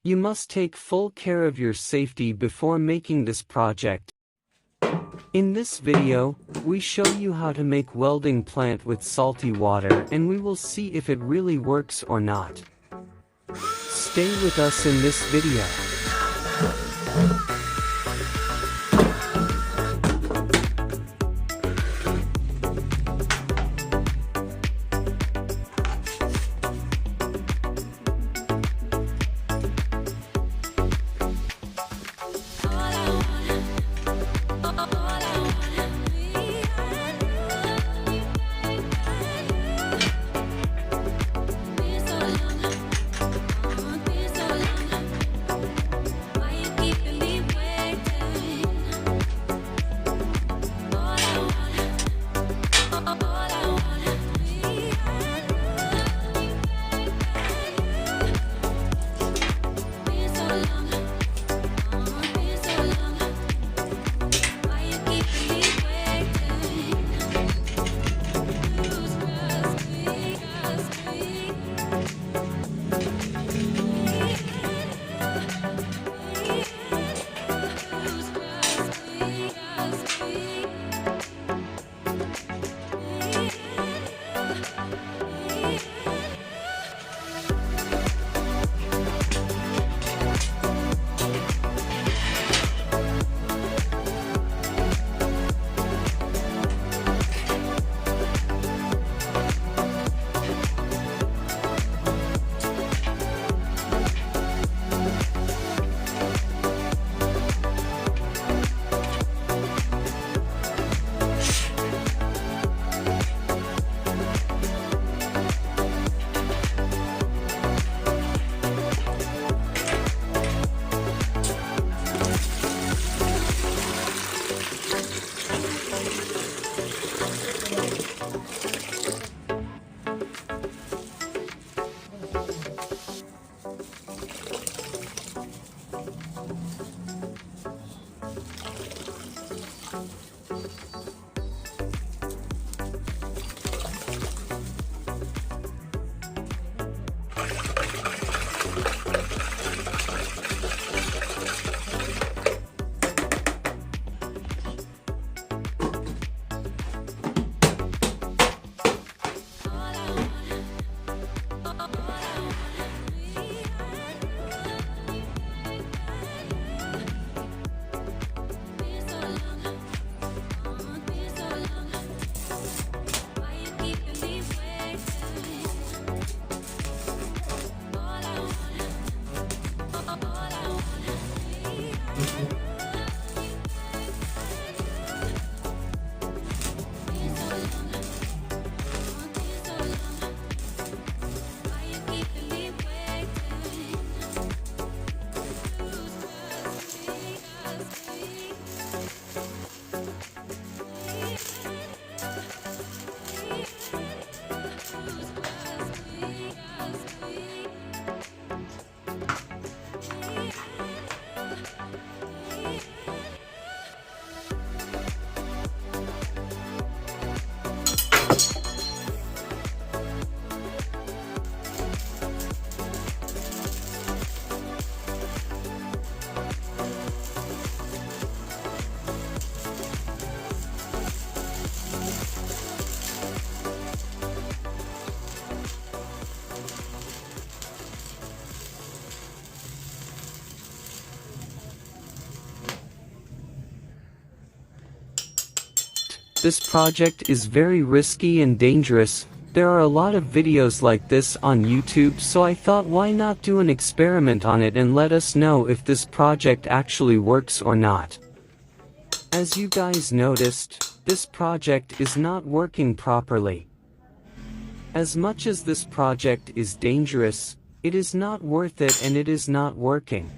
You must take full care of your safety before making this project. In this video, we show you how to make welding plant with salty water, and we will see if it really works or not. Stay with us in this video. This project is very risky and dangerous. There are a lot of videos like this on YouTube, so I thought, why not do an experiment on it and let us know if this project actually works or not. As you guys noticed, this project is not working properly. As much as this project is dangerous, it is not worth it and it is not working.